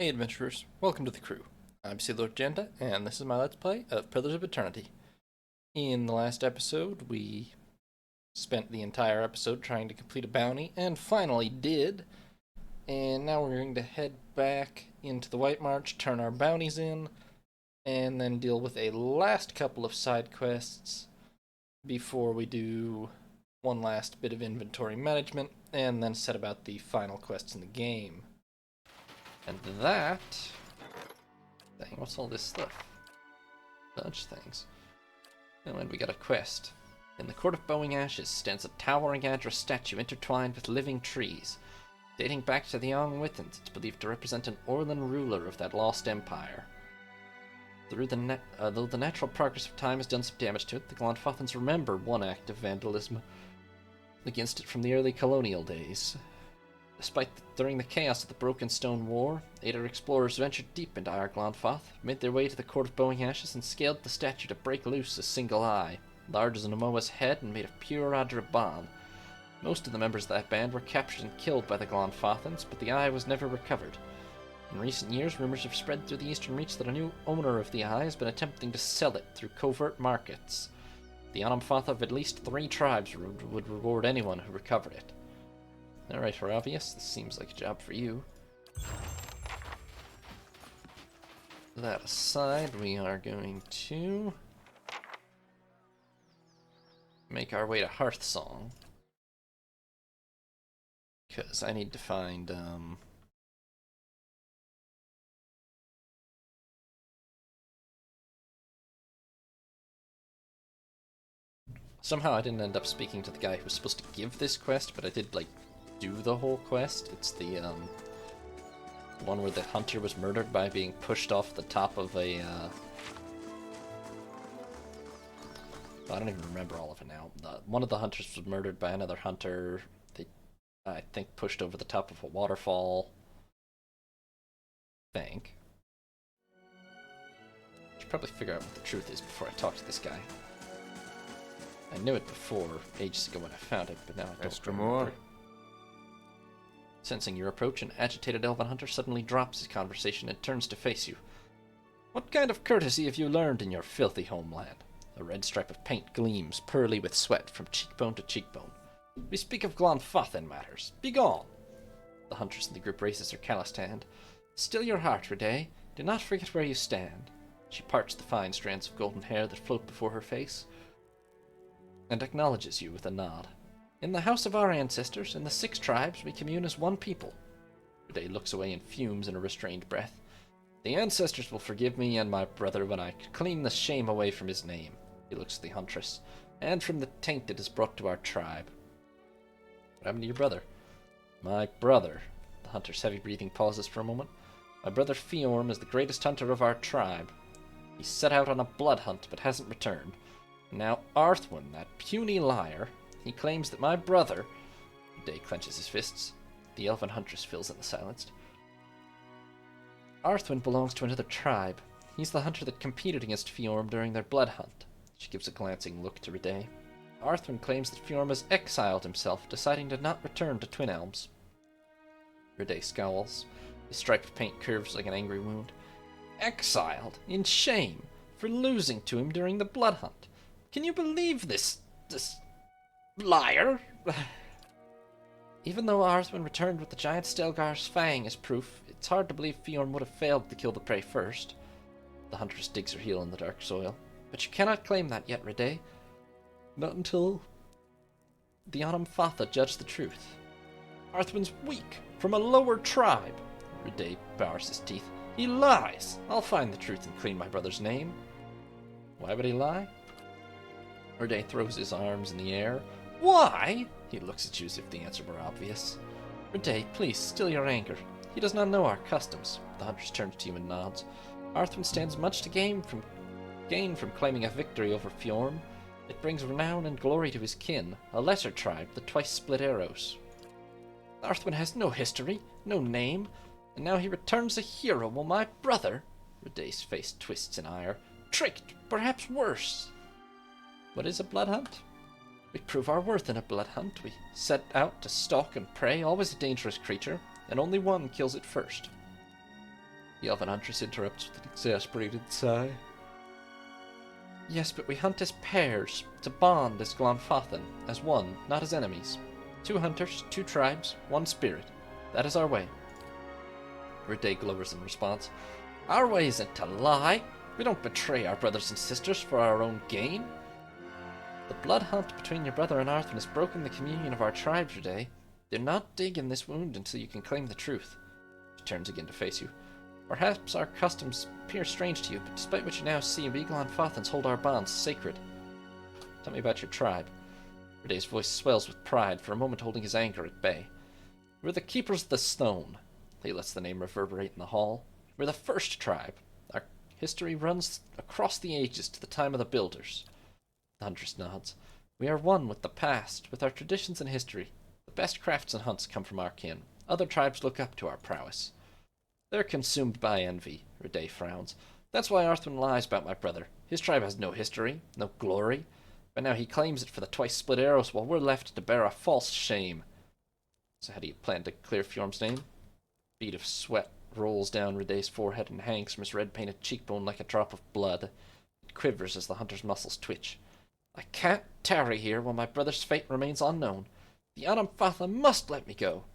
Hey adventurers, welcome to the crew. I'm Sea Lord Janda, and this is my Let's Play of Pillars of Eternity. In the last episode, we spent the entire episode trying to complete a bounty, and finally did. And now we're going to head back into the White March, turn our bounties in, and then deal with a last couple of side quests before we do one last bit of inventory management, and then set about the final quests in the game. And that thing, what's all this stuff? Bunch of things. Oh, and we got a quest. In the Court of Bowing Ashes stands a towering Adra statue intertwined with living trees. Dating back to the Glanfathans, it's believed to represent an Orlan ruler of that lost empire. Though the natural progress of time has done some damage to it, the Glanfathans remember one act of vandalism against it from the early colonial days. During the chaos of the Broken Stone War, 8 explorers ventured deep into Glanfath, made their way to the Court of Bowing Ashes, and scaled the statue to break loose a single eye, large as an Amoa's head and made of pure Adraban. Most of the members of that band were captured and killed by the Glanfathans, but the eye was never recovered. In recent years, rumors have spread through the eastern reach that a new owner of the eye has been attempting to sell it through covert markets. The Glanfath of at least 3 tribes would reward anyone who recovered it. Alright, Horavius, this seems like a job for you. That aside, we are going to make our way to Hearthsong. Because I need to find, somehow I didn't end up speaking to the guy who was supposed to give this quest, but I did, do the whole quest. It's the one where the hunter was murdered by being pushed off the top of a I don't even remember all of it now. One of the hunters was murdered by another hunter. They, I think, pushed over the top of a waterfall. I think. I should probably figure out what the truth is before I talk to this guy. I knew it before, ages ago when I found it, but now I don't remember. Sensing your approach, an agitated elven hunter suddenly drops his conversation and turns to face you. What kind of courtesy have you learned in your filthy homeland? A red stripe of paint gleams, pearly with sweat, from cheekbone to cheekbone. We speak of Glanfathan matters. Begone! The huntress in the group raises her calloused hand. Still your heart, Rede. Do not forget where you stand. She parts the fine strands of golden hair that float before her face, and acknowledges you with a nod. In the house of our ancestors, in the 6 tribes, we commune as one people. Rede looks away and fumes in a restrained breath. The ancestors will forgive me and my brother when I clean the shame away from his name. He looks at the huntress, and from the taint it has brought to our tribe. What happened to your brother? My brother. The hunter's heavy breathing pauses for a moment. My brother Fiorm is the greatest hunter of our tribe. He set out on a blood hunt, but hasn't returned. Now Arthwin, that puny liar, he claims that my brother... Day clenches his fists. The elven huntress fills in the silence. Arthwin belongs to another tribe. He's the hunter that competed against Fiorm during their blood hunt. She gives a glancing look to Rede. Arthwin claims that Fiorm has exiled himself, deciding to not return to Twin Elms. Rede scowls. His striped paint curves like an angry wound. Exiled? In shame? For losing to him during the blood hunt? Can you believe this liar? Even though Arthwin returned with the giant Stelgar's fang as proof, it's hard to believe Fiorm would have failed to kill the prey first. The huntress digs her heel in the dark soil. But you cannot claim that yet, Rede. Not until the Glanfatha judge the truth. Arthwin's weak, from a lower tribe. Rede bars his teeth. He lies! I'll find the truth and clean my brother's name. Why would he lie? Rede throws his arms in the air. Why? He looks at you as if the answer were obvious. Rede, please, still your anger. He does not know our customs. The huntress turns to you and nods. Arthwin stands much to gain from claiming a victory over Fiorm. It brings renown and glory to his kin, a lesser tribe, the twice-split Arrows. Arthwin has no history, no name, and now he returns a hero, while my brother... Rede's face twists in ire. Tricked, perhaps worse. What is a blood hunt? We prove our worth in a blood hunt. We set out to stalk and prey, always a dangerous creature, and only one kills it first. The elven huntress interrupts with an exasperated sigh. Yes, but we hunt as pairs, to bond as Glanfathan, as one, not as enemies. 2 hunters, 2 tribes, 1 spirit. That is our way. Rede glowers in response. Our way isn't to lie. We don't betray our brothers and sisters for our own gain. The blood hunt between your brother and Arthur has broken the communion of our tribes, Rede. Do not dig in this wound until you can claim the truth. She turns again to face you. Perhaps our customs appear strange to you, but despite what you now see, we Glanfathans hold our bonds sacred. Tell me about your tribe. Rede's voice swells with pride, for a moment holding his anger at bay. We're the Keepers of the Stone. He lets the name reverberate in the hall. We're the first tribe. Our history runs across the ages to the time of the Builders. The huntress nods. We are one with the past, with our traditions and history. The best crafts and hunts come from our kin. Other tribes look up to our prowess. They're consumed by envy, Rede frowns. That's why Arthwin lies about my brother. His tribe has no history, no glory. But now he claims it for the twice-split arrows, while we're left to bear a false shame. So how do you plan to clear Fjorm's name? A bead of sweat rolls down Rede's forehead and hangs from his red-painted cheekbone like a drop of blood. It quivers as the hunter's muscles twitch. I can't tarry here while my brother's fate remains unknown. The Anamfatha must let me go.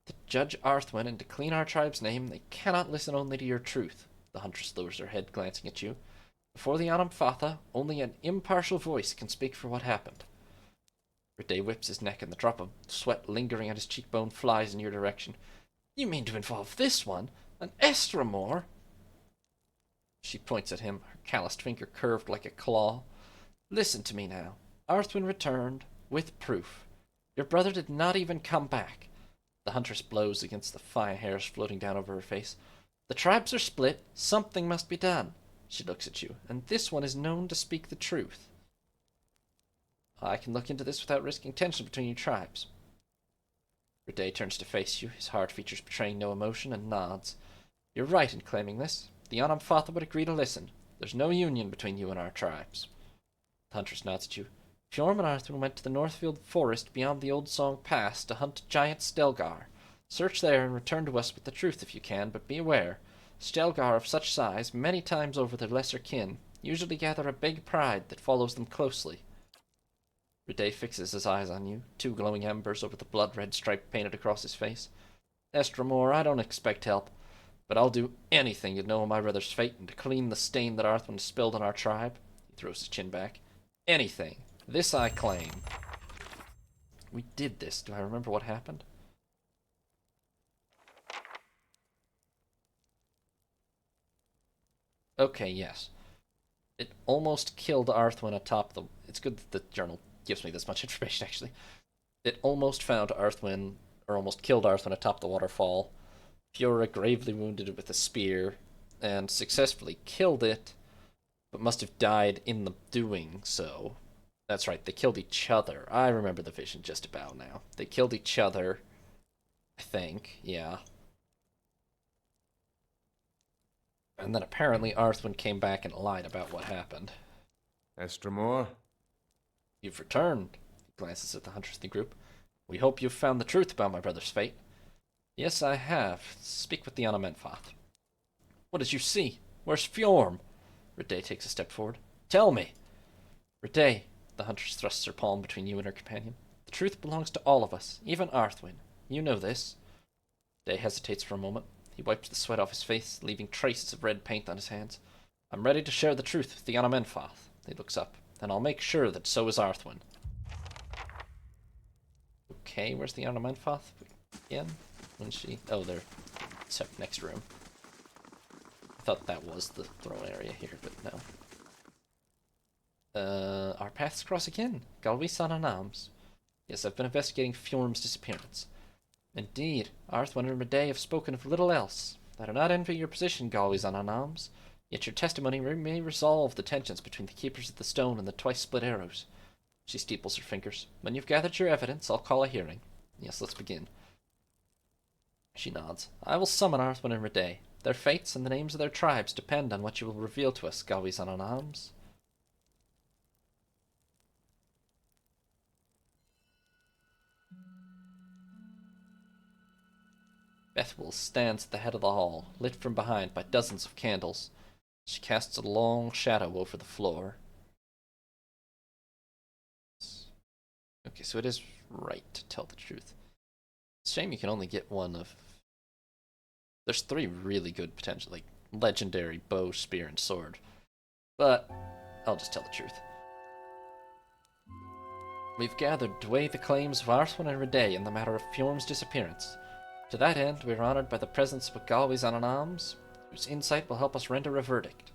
To judge Arthwin and to clean our tribe's name, they cannot listen only to your truth. The huntress lowers her head, glancing at you. Before the Anamfatha, only an impartial voice can speak for what happened. Rede whips his neck, and the drop of sweat lingering on his cheekbone flies in your direction. You mean to involve this one? An Estramore? She points at him, her calloused finger curved like a claw. Listen to me now. Arthwin returned, with proof. Your brother did not even come back. The huntress blows against the fine hairs floating down over her face. The tribes are split. Something must be done. She looks at you, and this one is known to speak the truth. I can look into this without risking tension between your tribes. Rede turns to face you, his hard features betraying no emotion, and nods. You're right in claiming this. The Anamfatha would agree to listen. There's no union between you and our tribes. The huntress nods at you. Fjorm and Arthur went to the Northfield Forest beyond the Old Song Pass to hunt giant Stelgar. Search there and return to us with the truth if you can, but be aware. Stelgar of such size, many times over their lesser kin, usually gather a big pride that follows them closely. Rede fixes his eyes on you, 2 glowing embers over the blood-red stripe painted across his face. Estramore, I don't expect help, but I'll do anything to know my brother's fate and to clean the stain that Arthwin spilled on our tribe. He throws his chin back. Anything. This I claim. We did this. Do I remember what happened? Okay, yes. It almost killed Arthwin atop the... It's good that the journal gives me this much information, actually. It almost found Arthwin, or almost killed Arthwin atop the waterfall. Fiora gravely wounded it with a spear, and successfully killed it, but must have died in the doing so. That's right, they killed each other. I remember the vision just about now. They killed each other, I think, yeah. And then apparently Arthwin came back and lied about what happened. Estramore? You've returned. He glances at the hunters in the group. We hope you've found the truth about my brother's fate. Yes, I have. Speak with the Anamenfath. What did you see? Where's Fjorm? Rede takes a step forward. Tell me. Rede, the huntress thrusts her palm between you and her companion. The truth belongs to all of us, even Arthwin. You know this. Rede hesitates for a moment. He wipes the sweat off his face, leaving traces of red paint on his hands. I'm ready to share the truth with the Anamenfath. He looks up. And I'll make sure that so is Arthwin. Okay, where's the Anamenfath again? When's she? Oh, they're next room. I thought that was the throne area here, but no. Our paths cross again. Galwi-san and Arms. Yes, I've been investigating Fjorm's disappearance. Indeed, Arthwin and Rede have spoken of little else. I do not envy your position, Galwi-san and Arms. Yet your testimony may resolve the tensions between the Keepers of the Stone and the twice-split arrows. She steeples her fingers. When you've gathered your evidence, I'll call a hearing. Yes, let's begin. She nods. I will summon Arthwin and Rede. Their fates and the names of their tribes depend on what you will reveal to us, Galwi-san and Arms. Bethwell stands at the head of the hall, lit from behind by dozens of candles. She casts a long shadow over the floor. Okay, so it is right to tell the truth. It's a shame you can only get one of... There's 3 really good potential, like, legendary bow, spear, and sword. But I'll just tell the truth. We've gathered to weigh the claims of Arthwin and Riday in the matter of Fjorm's disappearance. To that end, we are honored by the presence of a Galway's Anonams, whose insight will help us render a verdict.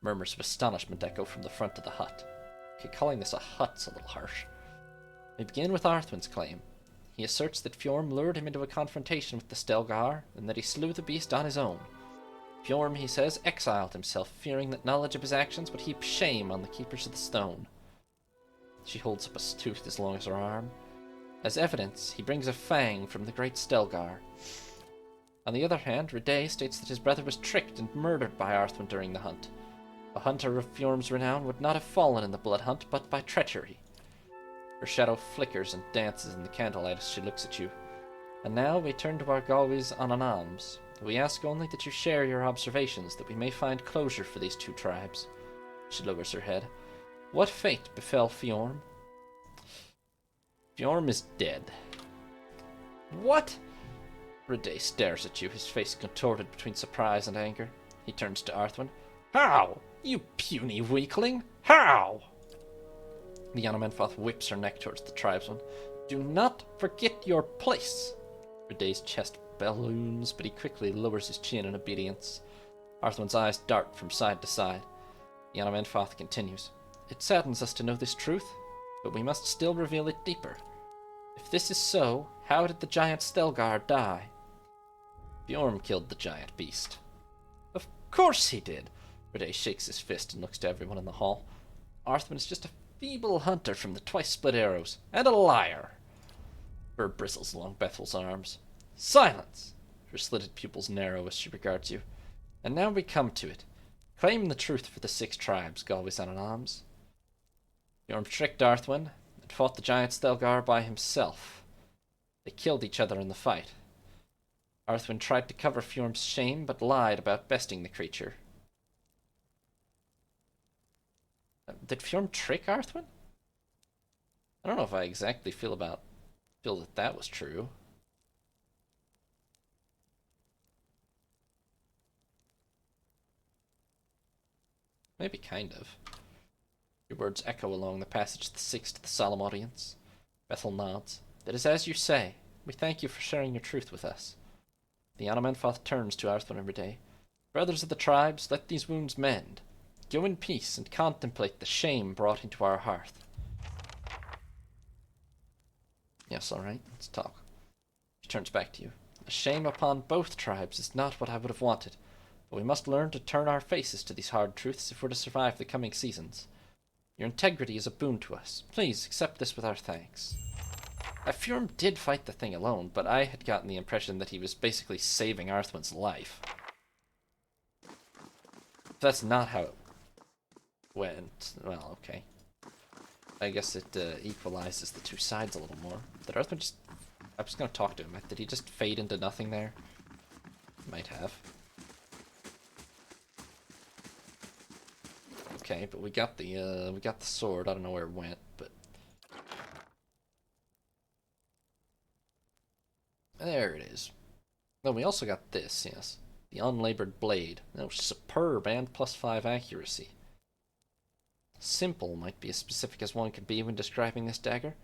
Murmurs of astonishment echo from the front of the hut. Okay, calling this a hut's a little harsh. We begin with Arthwin's claim. He asserts that Fjorm lured him into a confrontation with the Stelgar, and that he slew the beast on his own. Fjorm, he says, exiled himself, fearing that knowledge of his actions would heap shame on the Keepers of the Stone. She holds up a tooth as long as her arm. As evidence, he brings a fang from the great Stelgar. On the other hand, Riday states that his brother was tricked and murdered by Arthwin during the hunt. A hunter of Fjorm's renown would not have fallen in the blood hunt, but by treachery. Her shadow flickers and dances in the candlelight as she looks at you. And now we turn to our Galway's Anonams. We ask only that you share your observations, that we may find closure for these 2 tribes. She lowers her head. What fate befell Fjorm? Fjorm is dead. What? Riday stares at you, his face contorted between surprise and anger. He turns to Arthwin. How? You puny weakling! How? The Yanomenfoth whips her neck towards the tribesman. Do not forget your place! Riday's chest balloons, but he quickly lowers his chin in obedience. Arthwin's eyes dart from side to side. The Yanomenfoth continues. It saddens us to know this truth, but we must still reveal it deeper. If this is so, how did the giant Stelgar die? Bjorn killed the giant beast. Of course he did! Riday shakes his fist and looks to everyone in the hall. Arthwin is just a feeble hunter from the twice-split arrows, and a liar. Fur bristles along Bethel's arms. Silence! Her slitted pupils narrow as she regards you. And now we come to it. Claim the truth for the 6 tribes, Galway's Anonams. Bjorn tricked Arthwin and fought the giant Stelgar by himself. They killed each other in the fight. Arthwin tried to cover Fjorm's shame, but lied about besting the creature. Did Fjorm trick Arthwin? I don't know if I exactly feel that that was true. Maybe kind of. Your words echo along the passage the 6 to the solemn audience. Bethel nods. It is as you say. We thank you for sharing your truth with us. The Yanomenfoth turns to Arthwin and Riday. Brothers of the tribes, let these wounds mend. Go in peace and contemplate the shame brought into our hearth. Yes, all right, let's talk. She turns back to you. A shame upon both tribes is not what I would have wanted, but we must learn to turn our faces to these hard truths if we're to survive the coming seasons. Your integrity is a boon to us. Please accept this with our thanks. Fjorm did fight the thing alone, but I had gotten the impression that he was basically saving Arthwin's life. That's not how it went. Well, okay. I guess it equalizes the 2 sides a little more. Did Arthwin just... I was going to talk to him. Did he just fade into nothing there? Might have. Okay, but we got the sword. I don't know where it went, but... There it is. Then we also got this, yes. The unlabored blade. That was superb and +5 accuracy. Simple might be as specific as one can be when describing this dagger.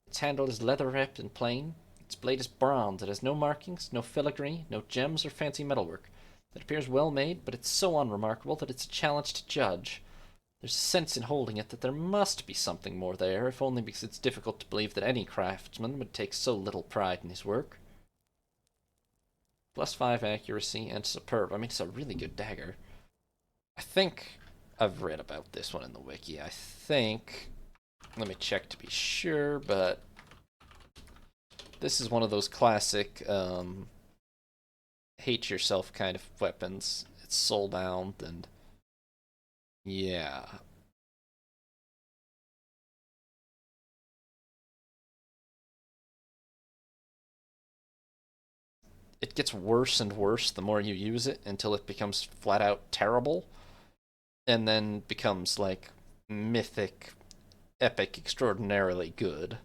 Its handle is leather-wrapped and plain. Its blade is bronze. It has no markings, no filigree, no gems or fancy metalwork. It appears well made, but it's so unremarkable that it's a challenge to judge. There's a sense in holding it that there must be something more there, if only because it's difficult to believe that any craftsman would take so little pride in his work. +5 accuracy and superb. I mean, it's a really good dagger. I think I've read about this one in the wiki. I think... Let me check to be sure, but... This is one of those classic, hate yourself kind of weapons. It's soulbound, and... Yeah. it gets worse and worse the more you use it until it becomes flat out terrible, and then becomes like mythic, epic, extraordinarily good.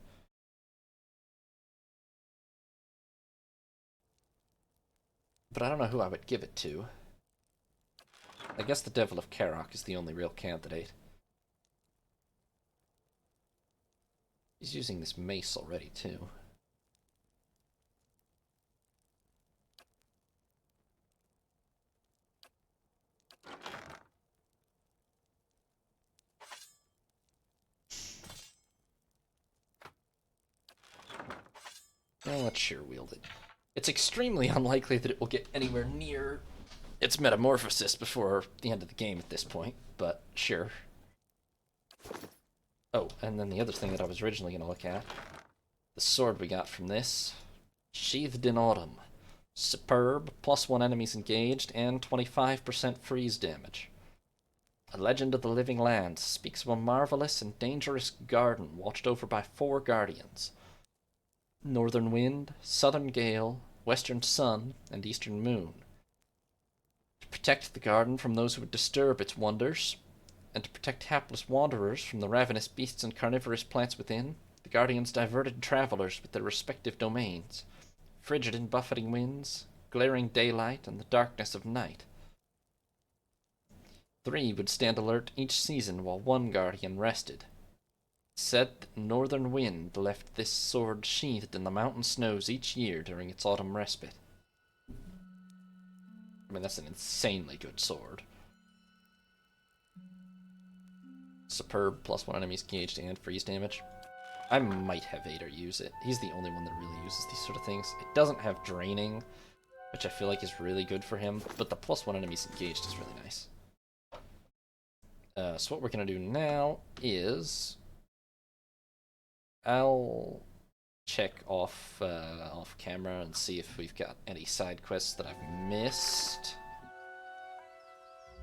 But I don't know who I would give it to. I guess the Devil of Karok is the only real candidate. He's using this mace already, too. Well, let's sure wield it. It's extremely unlikely that it will get anywhere near its metamorphosis before the end of the game at this point, but sure. Oh, and then the other thing that I was originally going to look at, the sword we got from this, Sheathed in Autumn. Superb, +1 enemies engaged, and 25% freeze damage. A legend of the living land speaks of a marvelous and dangerous garden watched over by 4 guardians. Northern wind, southern gale, western sun, and eastern moon. To protect the garden from those who would disturb its wonders, and to protect hapless wanderers from the ravenous beasts and carnivorous plants within, the guardians diverted travelers with their respective domains, frigid and buffeting winds, glaring daylight, and the darkness of night. 3 would stand alert each season while 1 guardian rested. Said that northern wind left this sword sheathed in the mountain snows each year during its autumn respite. I mean, that's an insanely good sword. Superb, +1 enemies engaged and freeze damage. I might have Vader use it. He's the only one that really uses these sort of things. It doesn't have draining, which I feel like is really good for him, but the +1 enemies engaged is really nice. So what we're going to do now is I'll check off camera and see if we've got any side quests that I've missed.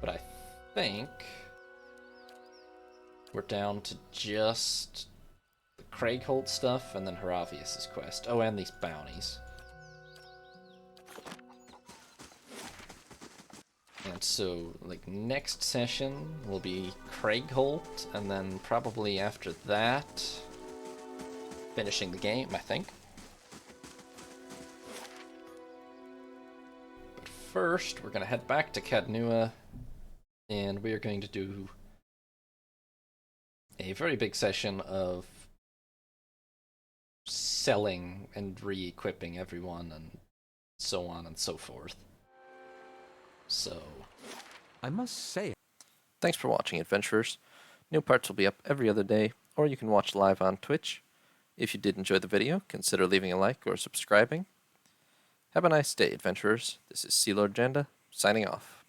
But I think we're down to just the Craigholt stuff and then Haravius' quest. Oh, and these bounties. And so, like, next session will be Craigholt, and then probably after that, finishing the game, I think. But first, we're going to head back to Cadnua, and we are going to do a very big session of selling and re-equipping everyone, and so on and so forth. So, I must say, thanks for watching, adventurers. New parts will be up every other day, or you can watch live on Twitch. If you did enjoy the video, consider leaving a like or subscribing. Have a nice day, adventurers. This is Sea Lord Janda, signing off.